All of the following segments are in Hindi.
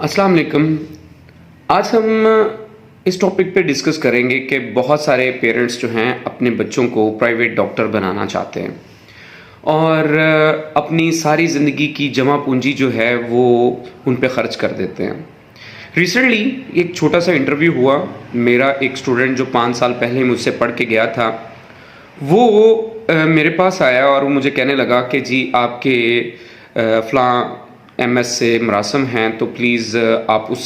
अस्सलाम वालेकुम। आज हम इस टॉपिक पे डिस्कस करेंगे कि बहुत सारे पेरेंट्स जो हैं अपने बच्चों को प्राइवेट डॉक्टर बनाना चाहते हैं और अपनी सारी ज़िंदगी की जमा पूंजी जो है वो उन पे ख़र्च कर देते हैं। रिसेंटली एक छोटा सा इंटरव्यू हुआ। मेरा एक स्टूडेंट जो 5 साल पहले मुझसे पढ़ के गया था वो मेरे पास आया और वो मुझे कहने लगा कि जी आपके फ़लाँ एमएस से मरासम हैं, तो प्लीज़ आप उस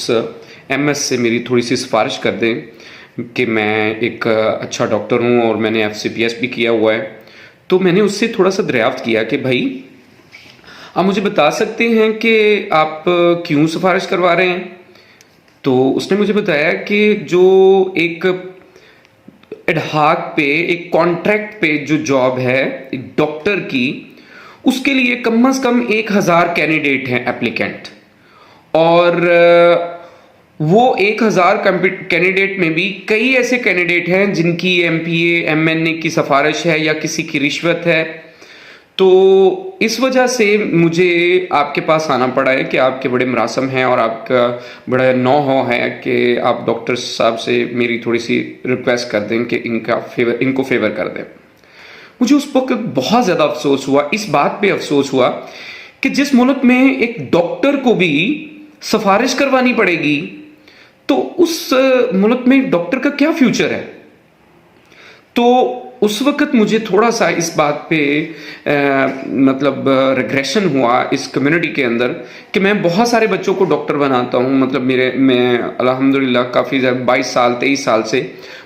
एमएस से मेरी थोड़ी सी सिफारिश कर दें कि मैं एक अच्छा डॉक्टर हूँ और मैंने एफसीपीएस भी किया हुआ है। तो मैंने उससे थोड़ा सा दरियाफ्त किया कि भाई आप मुझे बता सकते हैं कि आप क्यों सिफारिश करवा रहे हैं। तो उसने मुझे बताया कि जो एक एडहाक पे, एक कॉन्ट्रैक्ट पे जो जॉब है एक डॉक्टर की, उसके लिए कम से कम 1000 कैंडिडेट हैं एप्लीकेंट, और वो 1000 कैंडिडेट में भी कई ऐसे कैंडिडेट हैं जिनकी एमपीए एमएनए की सिफारिश है या किसी की रिश्वत है। तो इस वजह से मुझे आपके पास आना पड़ा है कि आपके बड़े मरासम हैं और आपका बड़ा नौ है कि आप डॉक्टर साहब से मेरी थोड़ी सी रिक्वेस्ट कर दें कि इनको फेवर कर दें। मुझे उस वक्त बहुत ज़्यादा अफसोस हुआ, इस बात पे अफसोस हुआ कि जिस मुल्क में एक डॉक्टर को भी सिफारिश करवानी पड़ेगी तो उस मुल्क में डॉक्टर का क्या फ्यूचर है। तो उस वक्त मुझे थोड़ा सा इस बात पे मतलब रिग्रेशन हुआ इस कम्युनिटी के अंदर कि मैं बहुत सारे बच्चों को डॉक्टर बनाता हूँ। मतलब मैं अल्हम्दुलिल्लाह काफ़ी 22 साल 23 साल से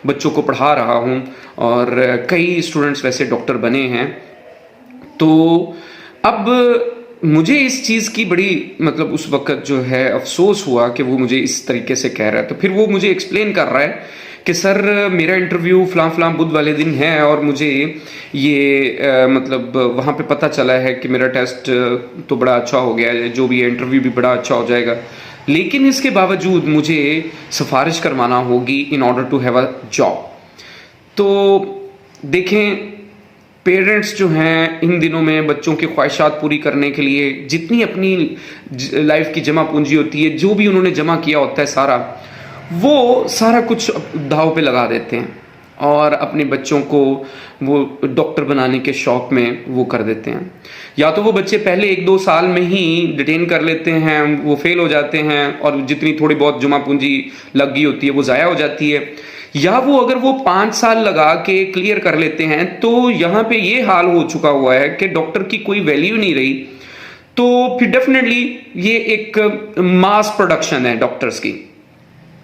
बच्चों को पढ़ा रहा हूँ और कई स्टूडेंट्स वैसे डॉक्टर बने हैं। तो अब मुझे इस चीज़ की बड़ी मतलब उस वक्त जो है अफसोस हुआ कि वो मुझे इस तरीके से कह रहा है। तो फिर वो मुझे एक्सप्लेन कर रहा है कि सर मेरा इंटरव्यू फ़लाँ बुध वाले दिन है और मुझे ये मतलब वहाँ पे पता चला है कि मेरा टेस्ट तो बड़ा अच्छा हो गया है, जो भी है इंटरव्यू भी बड़ा अच्छा हो जाएगा, लेकिन इसके बावजूद मुझे सिफारिश करवाना होगी in order to have a job. तो देखें, पेरेंट्स जो हैं इन दिनों में बच्चों की ख्वाहिशात पूरी करने के लिए जितनी अपनी लाइफ की जमा पूंजी होती है, जो भी उन्होंने जमा किया होता है वो सारा कुछ दाव पे लगा देते हैं और अपने बच्चों को वो डॉक्टर बनाने के शौक में वो कर देते हैं। या तो वो बच्चे पहले 1-2 साल में ही डिटेन कर लेते हैं, वो फेल हो जाते हैं और जितनी थोड़ी बहुत जमा पूंजी लग गई होती है वो ज़ाया हो जाती है, या वो अगर वो 5 साल लगा के क्लियर कर लेते हैं तो यहाँ पे ये हाल हो चुका हुआ है कि डॉक्टर की कोई वैल्यू नहीं रही। तो फिर डेफिनेटली ये एक मास प्रोडक्शन है डॉक्टर्स की।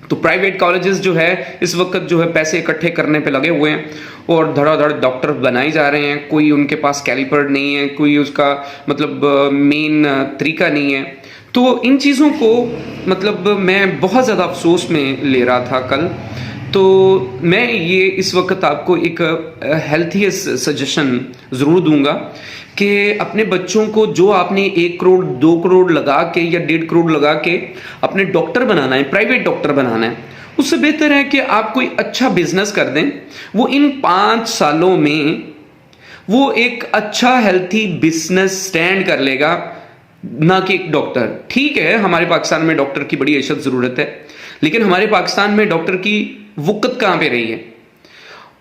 तो प्राइवेट कॉलेजेस जो है इस वक्त जो है पैसे इकट्ठे करने पे लगे हुए हैं और धड़ाधड़ डॉक्टर बनाए जा रहे हैं। कोई उनके पास कैलिपर नहीं है, कोई उसका मतलब मेन तरीका नहीं है। तो इन चीज़ों को मतलब मैं बहुत ज़्यादा अफसोस में ले रहा था कल। तो मैं ये इस वक्त आपको एक हेल्थीएस्ट सजेशन ज़रूर दूंगा कि अपने बच्चों को जो आपने 1 करोड़ 2 करोड़ लगा के या 1.5 करोड़ लगा के अपने डॉक्टर बनाना है, प्राइवेट डॉक्टर बनाना है, उससे बेहतर है कि आप कोई अच्छा बिजनेस कर दें। वो इन 5 सालों में वो एक अच्छा हेल्थी बिजनेस स्टैंड कर लेगा, ना कि एक डॉक्टर। ठीक है, हमारे पाकिस्तान में डॉक्टर की बड़ी अशद ज़रूरत है, लेकिन हमारे पाकिस्तान में डॉक्टर की वक़्त कहाँ पे रही है।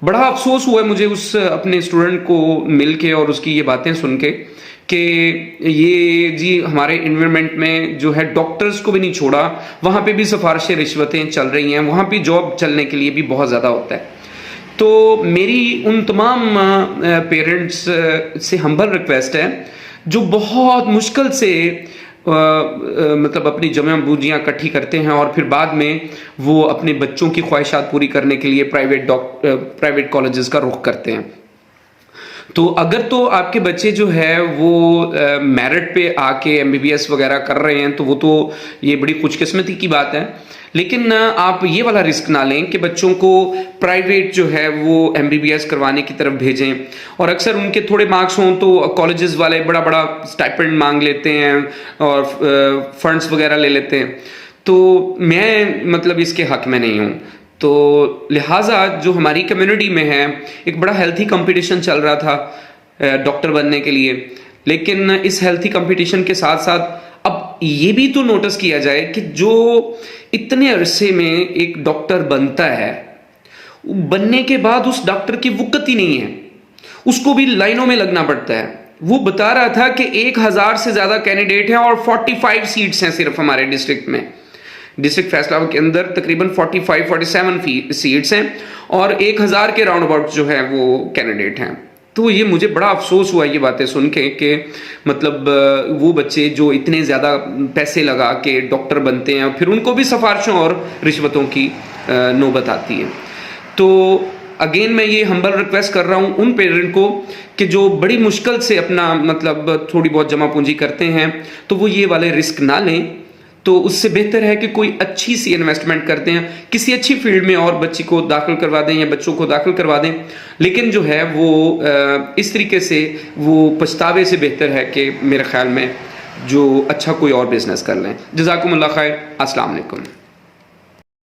बड़ा अफसोस हुआ मुझे उस अपने स्टूडेंट को मिल के और उसकी ये बातें सुन के कि ये जी हमारे इन्वायरमेंट में जो है डॉक्टर्स को भी नहीं छोड़ा, वहाँ पे भी सिफारिशें रिश्वतें चल रही हैं, वहाँ पे जॉब चलने के लिए भी बहुत ज़्यादा होता है। तो मेरी उन तमाम पेरेंट्स से हम्बल रिक्वेस्ट है जो बहुत मुश्किल से मतलब अपनी जमा पूंजियाँ इकट्ठी करते हैं और फिर बाद में वो अपने बच्चों की ख्वाहिशात पूरी करने के लिए प्राइवेट कॉलेजेस का रुख करते हैं। तो अगर तो आपके बच्चे जो है वो मेरिट पे आके एमबीबीएस वगैरह कर रहे हैं तो वो तो ये बड़ी खुशकिस्मती की बात है, लेकिन आप ये वाला रिस्क ना लें कि बच्चों को प्राइवेट जो है वो एमबीबीएस करवाने की तरफ भेजें। और अक्सर उनके थोड़े मार्क्स हों तो कॉलेजेस वाले बड़ा बड़ा स्टाइपेंड मांग लेते हैं और फंड्स वगैरह ले लेते हैं। तो मैं मतलब इसके हक में नहीं हूँ। तो लिहाजा जो हमारी कम्युनिटी में है एक बड़ा हेल्थी कंपटीशन चल रहा था डॉक्टर बनने के लिए, लेकिन इस हेल्थी कंपटीशन के साथ साथ अब ये भी तो नोटिस किया जाए कि जो इतने अरसे में एक डॉक्टर बनता है, बनने के बाद उस डॉक्टर की वुकत ही नहीं है, उसको भी लाइनों में लगना पड़ता है। वो बता रहा था कि 1000 से ज्यादा कैंडिडेट हैं और 45 सीट्स हैं सिर्फ हमारे डिस्ट्रिक्ट में। डिस्ट्रिक्ट फैसलाबाद के अंदर तकरीबन 47 सीट्स हैं और 1000 के राउंड अबाउट जो है वो कैंडिडेट हैं। तो ये मुझे बड़ा अफसोस हुआ ये बातें सुन के कि मतलब वो बच्चे जो इतने ज़्यादा पैसे लगा के डॉक्टर बनते हैं फिर उनको भी सिफारिशों और रिश्वतों की नौबत आती है। तो अगेन मैं ये हम्बल रिक्वेस्ट कर रहा हूँ उन पेरेंट को कि जो बड़ी मुश्किल से अपना मतलब थोड़ी बहुत जमा पूंजी करते हैं तो वो ये वाले रिस्क ना लें। तो उससे बेहतर है कि कोई अच्छी सी इन्वेस्टमेंट करते हैं, किसी अच्छी फील्ड में और बच्ची को दाखिल करवा दें या बच्चों को दाखिल करवा दें, लेकिन जो है वो इस तरीके से वो पछतावे से बेहतर है कि मेरे ख्याल में जो अच्छा कोई और बिजनेस कर लें। जज़ाकुमुल्लाह खैर। अस्सलाम वालेकुम।